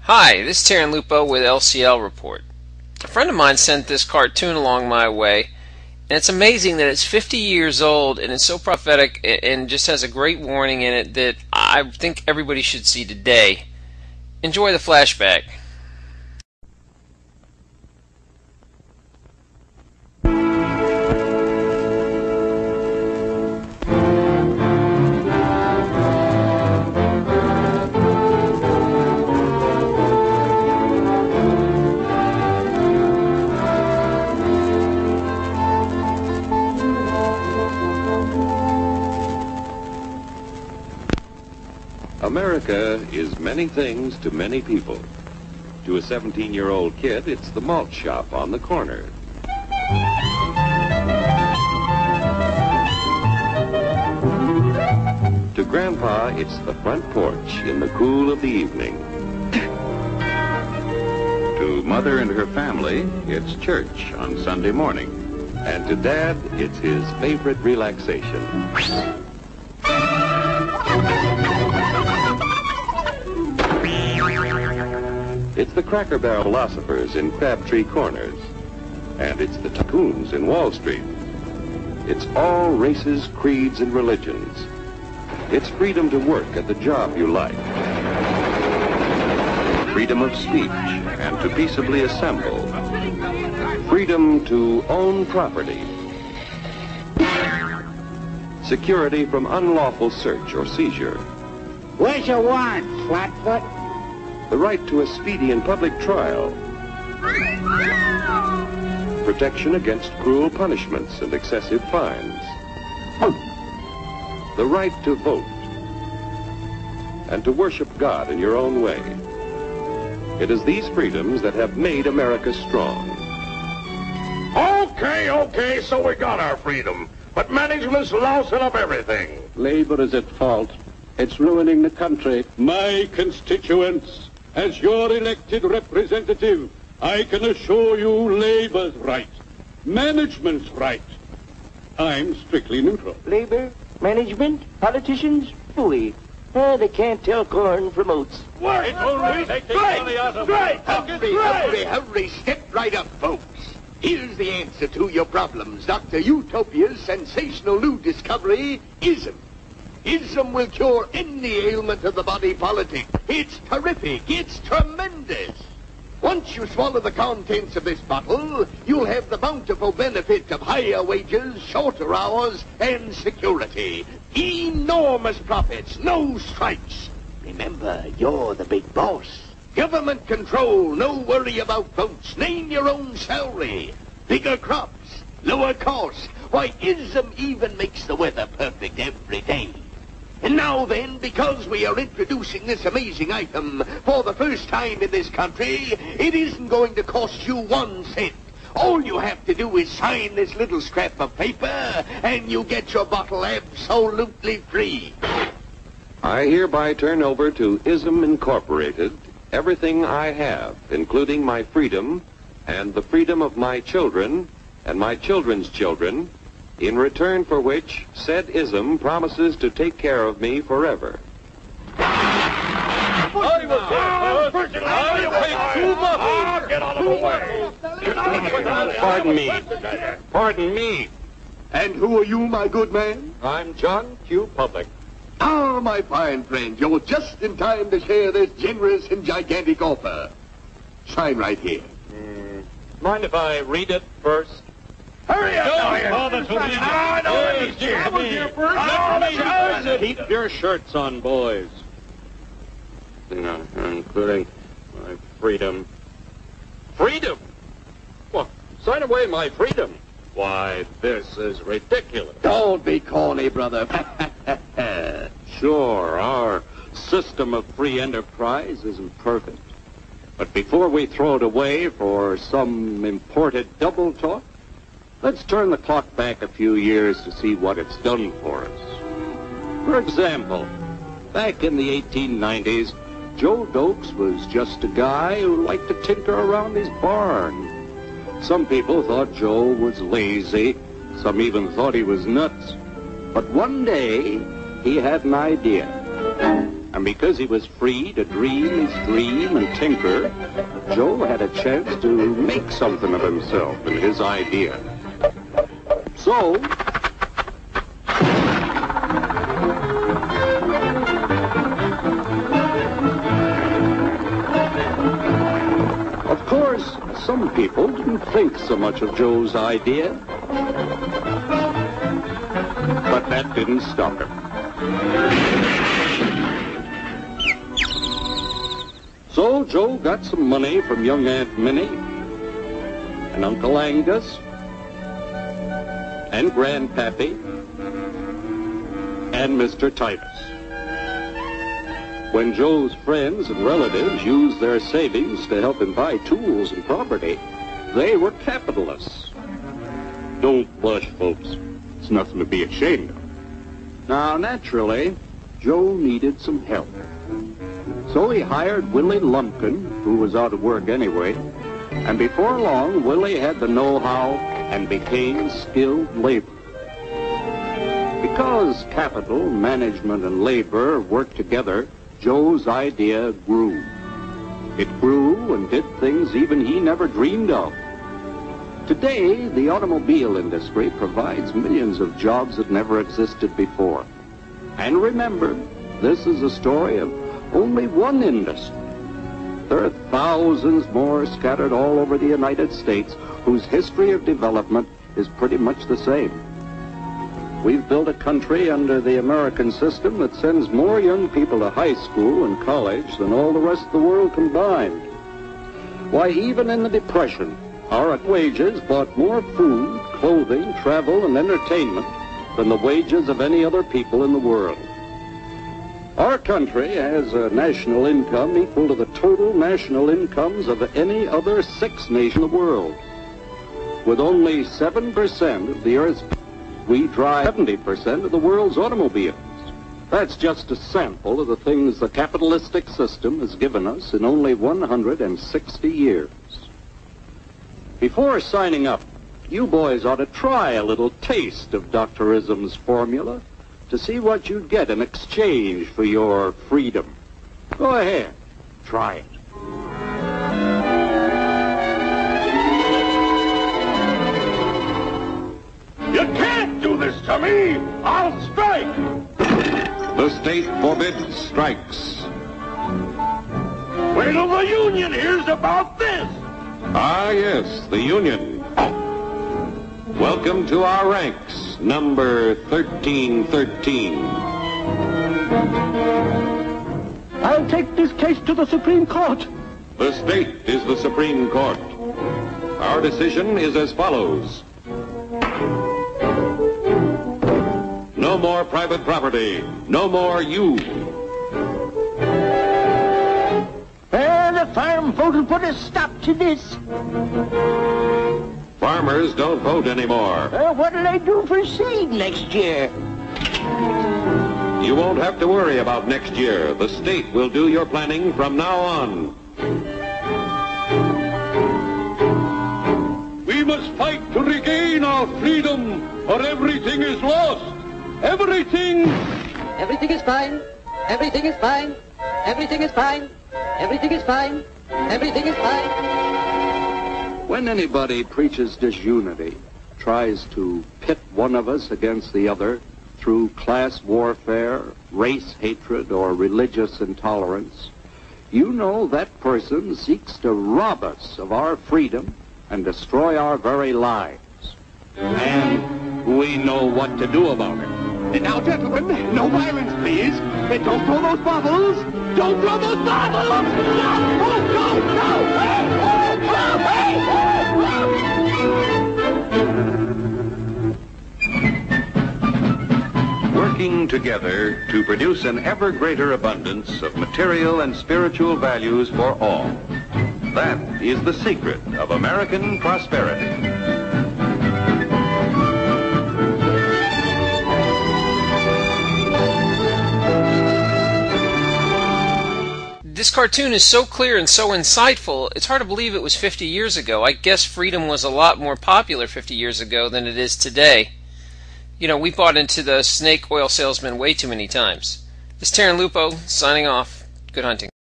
Hi, this is Terry Lupo with LCL Report. A friend of mine sent this cartoon along my way, and it's amazing that it's 50 years old and it's so prophetic and just has a great warning in it that I think everybody should see today. Enjoy the flashback. America is many things to many people. To a 17-year-old kid, it's the malt shop on the corner. To Grandpa, it's the front porch in the cool of the evening. To Mother and her family, it's church on Sunday morning. And to Dad, it's his favorite relaxation. It's the Cracker Barrel philosophers in Crabtree Corners. And it's the tycoons in Wall Street. It's all races, creeds, and religions. It's freedom to work at the job you like. Freedom of speech and to peaceably assemble. Freedom to own property. Security from unlawful search or seizure. Where's your warrant, Flatfoot? The right to a speedy and public trial. Protection against cruel punishments and excessive fines. The right to vote. And to worship God in your own way. It is these freedoms that have made America strong. Okay, so we got our freedom. But management's lousing up everything. Labor is at fault. It's ruining the country. My constituents, as your elected representative, I can assure you Labor's right. Management's right. I'm strictly neutral. Labor, management, politicians, phooey. They can't tell corn from oats. Work! Hurry, step right up, folks. Here's the answer to your problems. Dr. Utopia's sensational new discovery, ism. Ism will cure any ailment of the body politic. It's terrific. It's tremendous. Once you swallow the contents of this bottle, you'll have the bountiful benefit of higher wages, shorter hours, and security. Enormous profits, no strikes. Remember, you're the big boss. Government control, no worry about votes. Name your own salary. Bigger crops, lower costs. Why, ism even makes the weather perfect every day. And now then, because we are introducing this amazing item for the first time in this country, it isn't going to cost you 1 cent. All you have to do is sign this little scrap of paper, and you get your bottle absolutely free. I hereby turn over to ISM Incorporated everything I have, including my freedom and the freedom of my children and my children's children, in return for which said ISM promises to take care of me forever. Get out of the way! Pardon me. And who are you, my good man? I'm John Q. Public. Ah, my fine friend, you're just in time to share this generous and gigantic offer. Sign right here. Mind if I read it first? Hurry up! Keep your shirts on, boys. Including my freedom. Freedom? Well, sign away my freedom. Why, this is ridiculous. Don't be corny, brother. Sure, our system of free enterprise isn't perfect. But before we throw it away for some imported double talk, let's turn the clock back a few years to see what it's done for us. For example, back in the 1890s, Joe Dokes was just a guy who liked to tinker around his barn. Some people thought Joe was lazy. Some even thought he was nuts. But one day, he had an idea. And because he was free to dream his dream and tinker, Joe had a chance to make something of himself and his idea. So, of course, some people didn't think so much of Joe's idea, but that didn't stop him. So Joe got some money from young Aunt Minnie and Uncle Angus and Grandpappy and Mr. Titus. When Joe's friends and relatives used their savings to help him buy tools and property, they were capitalists. Don't blush, folks. It's nothing to be ashamed of. Now, naturally, Joe needed some help. So he hired Willie Lumpkin, who was out of work anyway, and before long, Willie had the know-how and became skilled labor. Because capital, management, and labor worked together, Joe's idea grew. It grew and did things even he never dreamed of. Today, the automobile industry provides millions of jobs that never existed before. And remember, this is a story of only one industry. There are thousands more scattered all over the United States whose history of development is pretty much the same. We've built a country under the American system that sends more young people to high school and college than all the rest of the world combined. Why, even in the Depression, our wages bought more food, clothing, travel, and entertainment than the wages of any other people in the world. Our country has a national income equal to the total national incomes of any other 6 nations in the world. With only 7% of the Earth's, we drive 70% of the world's automobiles. That's just a sample of the things the capitalistic system has given us in only 160 years. Before signing up, you boys ought to try a little taste of Dr. Ism's formula to see what you'd get in exchange for your freedom. Go ahead, try it. You can't do this to me! I'll strike! The state forbids strikes. Wait till the union hears about this! Ah, yes, the Union. Welcome to our ranks, number 1313. I'll take this case to the Supreme Court. The state is the Supreme Court. Our decision is as follows. No more private property. No more you. The farm vote will put a stop to this. Farmers don't vote anymore. What'll they do for seed next year? You won't have to worry about next year. The state will do your planning from now on. We must fight to regain our freedom, or everything is lost. Everything! Everything is fine. Everything is fine. Everything is fine. Everything is fine. Everything is fine. When anybody preaches disunity, tries to pit one of us against the other through class warfare, race hatred, or religious intolerance, you know that person seeks to rob us of our freedom and destroy our very lives. And we know what to do about it. Now, gentlemen, no violence, please. Don't throw those bottles. Don't throw those bottles. No! No! No! Working together to produce an ever greater abundance of material and spiritual values for all. That is the secret of American prosperity. This cartoon is so clear and so insightful, it's hard to believe it was 50 years ago. I guess freedom was a lot more popular 50 years ago than it is today. You know, we bought into the snake oil salesman way too many times. This is Terran Lupo signing off. Good hunting.